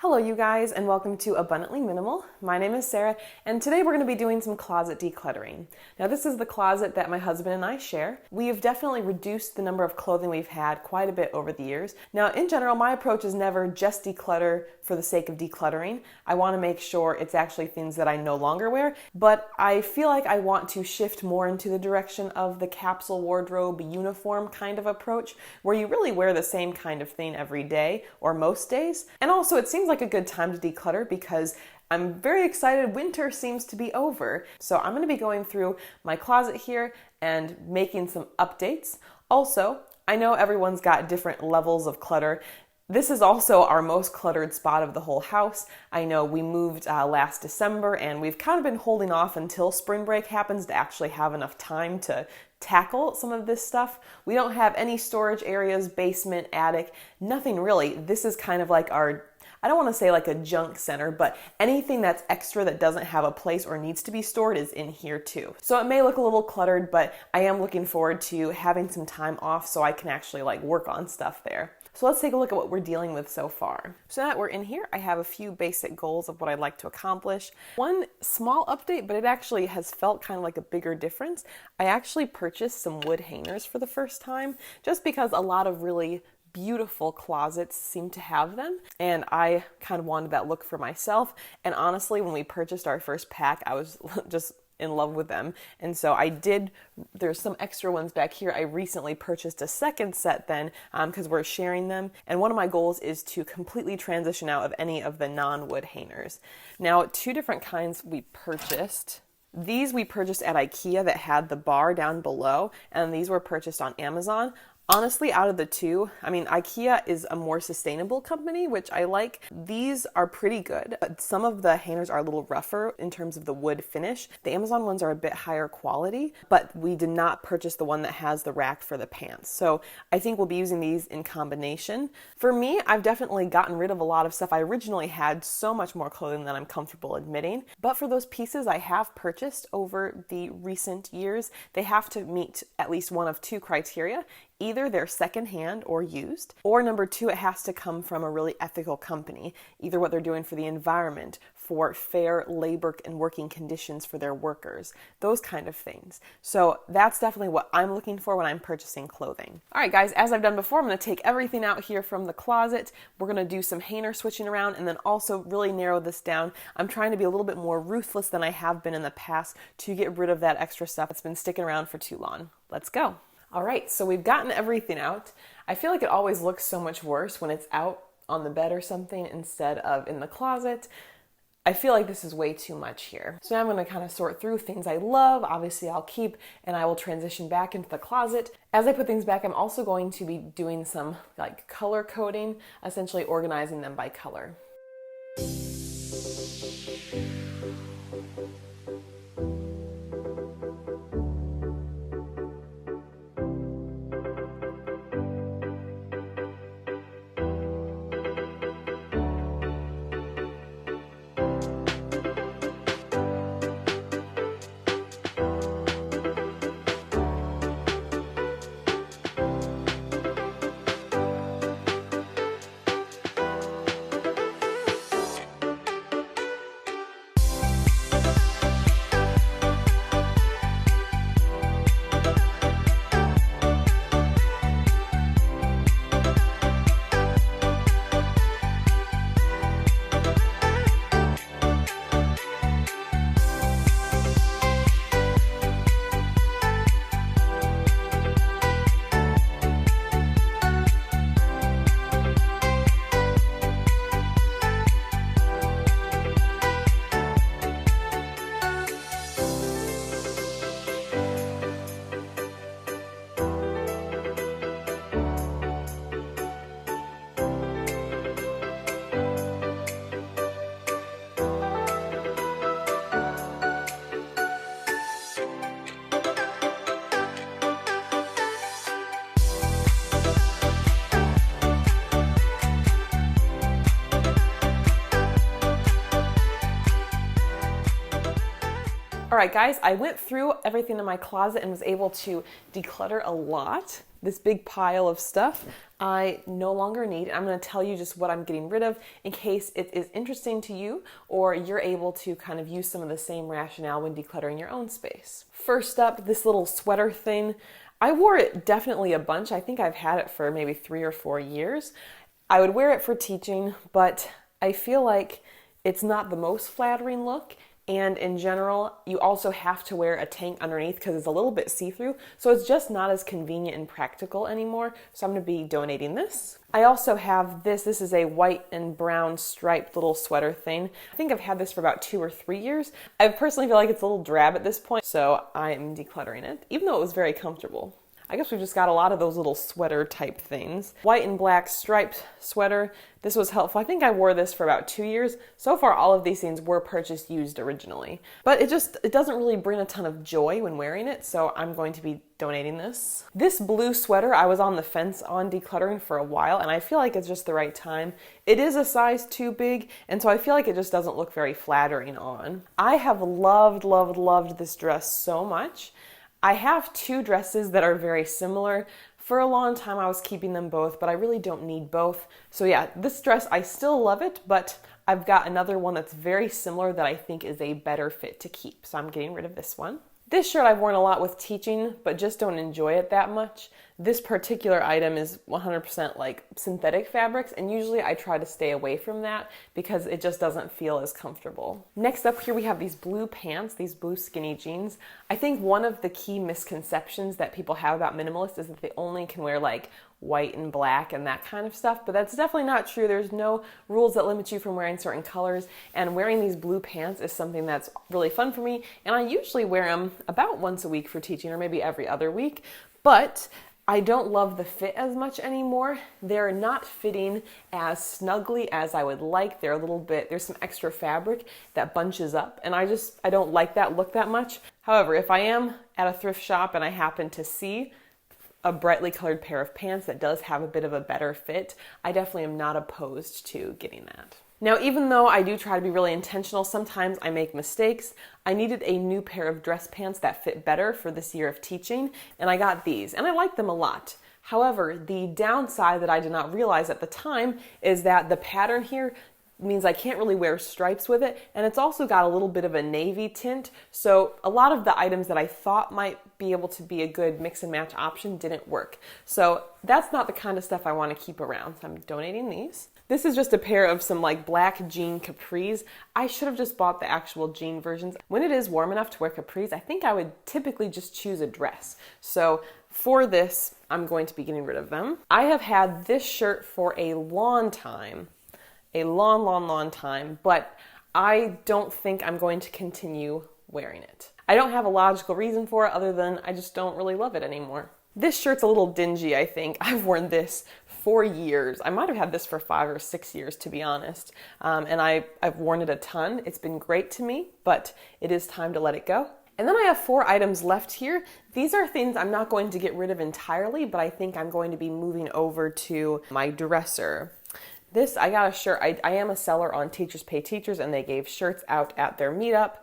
Hello you guys, and welcome to Abundantly Minimal. My name is Sarah, and today we're going to be doing some closet decluttering. Now this is the closet that my husband and I share. We have definitely reduced the number of clothing we've had quite a bit over the years. Now in general, my approach is never just declutter for the sake of decluttering. I want to make sure it's actually things that I no longer wear, but I feel like I want to shift more into the direction of the capsule wardrobe uniform kind of approach, where you really wear the same kind of thing every day or most days. And also it seems like a good time to declutter because I'm very excited. Winter seems to be over. So I'm going to be going through my closet here and making some updates. Also, I know everyone's got different levels of clutter. This is also our most cluttered spot of the whole house. I know we moved last December and we've kind of been holding off until spring break happens to actually have enough time to tackle some of this stuff. We don't have any storage areas, basement, attic, nothing really. This is kind of like our, I don't want to say like a junk center, but anything that's extra that doesn't have a place or needs to be stored is in here too. So it may look a little cluttered, but I am looking forward to having some time off so I can actually work on stuff there. So let's take a look at what we're dealing with so far. So now that we're in here, I have a few basic goals of what I'd like to accomplish. One small update, but it actually has felt kind of like a bigger difference. I actually purchased some wood hangers for the first time, just because a lot of really beautiful closets seem to have them, and I kind of wanted that look for myself. And honestly, when we purchased our first pack, I was just in love with them, and so there's some extra ones back here. I recently purchased a second set then because we're sharing them, and one of my goals is to completely transition out of any of the non-wood hangers. Now, two different kinds we purchased. These we purchased at IKEA that had the bar down below, and these were purchased on Amazon. Honestly, out of the two, IKEA is a more sustainable company, which I like. These are pretty good, but some of the hangers are a little rougher in terms of the wood finish. The Amazon ones are a bit higher quality, but we did not purchase the one that has the rack for the pants. So I think we'll be using these in combination. For me, I've definitely gotten rid of a lot of stuff. I originally had so much more clothing than I'm comfortable admitting, but for those pieces I have purchased over the recent years, they have to meet at least one of two criteria. Either they're secondhand or used, or number two, it has to come from a really ethical company, either what they're doing for the environment, for fair labor and working conditions for their workers, those kind of things. So that's definitely what I'm looking for when I'm purchasing clothing. All right, guys, as I've done before, I'm going to take everything out here from the closet. We're going to do some hanger switching around and then also really narrow this down. I'm trying to be a little bit more ruthless than I have been in the past to get rid of that extra stuff that's been sticking around for too long. Let's go. All right, so we've gotten everything out. I feel like it always looks so much worse when it's out on the bed or something instead of in the closet. I feel like this is way too much here. So now I'm going to kind of sort through things I love. Obviously I'll keep, and I will transition back into the closet. As I put things back, I'm also going to be doing some color coding, essentially organizing them by color. All right, guys, I went through everything in my closet and was able to declutter a lot. this big pile of stuff I no longer need. I'm going to tell you just what I'm getting rid of in case it is interesting to you or you're able to kind of use some of the same rationale when decluttering your own space. First up, this little sweater thing. I wore it definitely a bunch. I think I've had it for maybe 3 or 4 years. I would wear it for teaching, but I feel like it's not the most flattering look. And in general, you also have to wear a tank underneath because it's a little bit see-through. So it's just not as convenient and practical anymore. So I'm going to be donating this. I also have this. This is a white and brown striped little sweater thing. I think I've had this for about 2 or 3 years. I personally feel like it's a little drab at this point, so I am decluttering it, even though it was very comfortable. I guess we've just got a lot of those little sweater type things. White and black striped sweater. This was helpful. I think I wore this for about 2 years. So far, all of these things were purchased used originally. But it doesn't really bring a ton of joy when wearing it, so I'm going to be donating this. This blue sweater, I was on the fence on decluttering for a while, and I feel like it's just the right time. It is a size too big, and so I feel like it just doesn't look very flattering on. I have loved, loved, loved this dress so much. I have 2 dresses that are very similar. For a long time I was keeping them both, but I really don't need both. So yeah, this dress, I still love it, but I've got another one that's very similar that I think is a better fit to keep. So I'm getting rid of this one. This shirt I've worn a lot with teaching, but just don't enjoy it that much. This particular item is 100% like synthetic fabrics, and usually I try to stay away from that because it just doesn't feel as comfortable. Next up here we have these blue pants, these blue skinny jeans. I think one of the key misconceptions that people have about minimalist is that they only can wear like white and black and that kind of stuff, but that's definitely not true. There's no rules that limit you from wearing certain colors, and wearing these blue pants is something that's really fun for me, and I usually wear them about once a week for teaching or maybe every other week, but I don't love the fit as much anymore. They're not fitting as snugly as I would like. They're a little bit, there's some extra fabric that bunches up, and I don't like that look that much. However, if I am at a thrift shop and I happen to see a brightly colored pair of pants that does have a bit of a better fit, I definitely am not opposed to getting that. Now, even though I do try to be really intentional, sometimes I make mistakes. I needed a new pair of dress pants that fit better for this year of teaching, and I got these, and I like them a lot. However, the downside that I did not realize at the time is that the pattern here means I can't really wear stripes with it, and it's also got a little bit of a navy tint, so a lot of the items that I thought might be able to be a good mix and match option didn't work. So that's not the kind of stuff I want to keep around, so I'm donating these. This is just a pair of some like black jean capris. I should have just bought the actual jean versions. When it is warm enough to wear capris, I think I would typically just choose a dress. So for this, I'm going to be getting rid of them. I have had this shirt for a long time. A long time, but I don't think I'm going to continue wearing it. I don't have a logical reason for it other than I just don't really love it anymore. This shirt's a little dingy, I think. I've worn this for years. I might have had this for 5 or 6 years, to be honest. And I've worn it a ton. It's been great to me, but it is time to let it go. And then I have 4 items left here. These are things I'm not going to get rid of entirely, but I think I'm going to be moving over to my dresser. This, I got a shirt. I am a seller on Teachers Pay Teachers, and they gave shirts out at their meetup.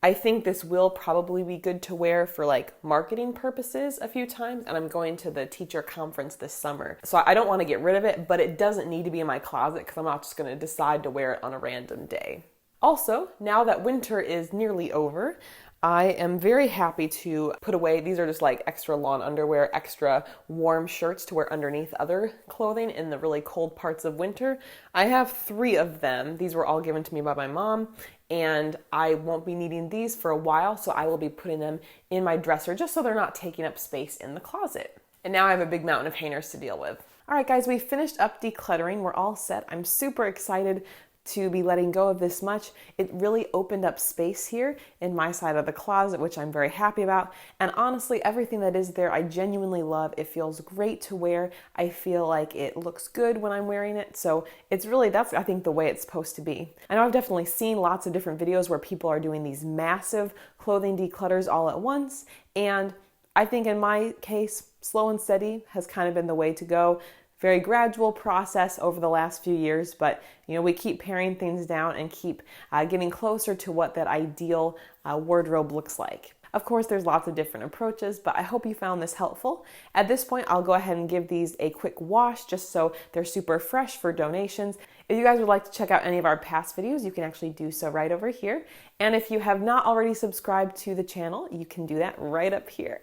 I think this will probably be good to wear for like marketing purposes a few times, and I'm going to the teacher conference this summer. So I don't want to get rid of it, but it doesn't need to be in my closet because I'm not just going to decide to wear it on a random day. Also, now that winter is nearly over, I am very happy to put away, these are just like extra lawn underwear, extra warm shirts to wear underneath other clothing in the really cold parts of winter. I have 3 of them. These were all given to me by my mom, and I won't be needing these for a while, so I will be putting them in my dresser just so they're not taking up space in the closet. And now I have a big mountain of hangers to deal with. All right, guys, we finished up decluttering. We're all set. I'm super excited to be letting go of this much. It really opened up space here in my side of the closet, which I'm very happy about. And honestly, everything that is there, I genuinely love. It feels great to wear. I feel like it looks good when I'm wearing it. So it's really, that's, I think, the way it's supposed to be. I know I've definitely seen lots of different videos where people are doing these massive clothing declutters all at once. And I think in my case, slow and steady has kind of been the way to go. Very gradual process over the last few years, but we keep paring things down and keep getting closer to what that ideal wardrobe looks like. Of course, there's lots of different approaches, but I hope you found this helpful. At this point, I'll go ahead and give these a quick wash just so they're super fresh for donations. If you guys would like to check out any of our past videos, you can actually do so right over here. And if you have not already subscribed to the channel, you can do that right up here.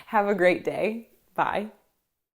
Have a great day. Bye.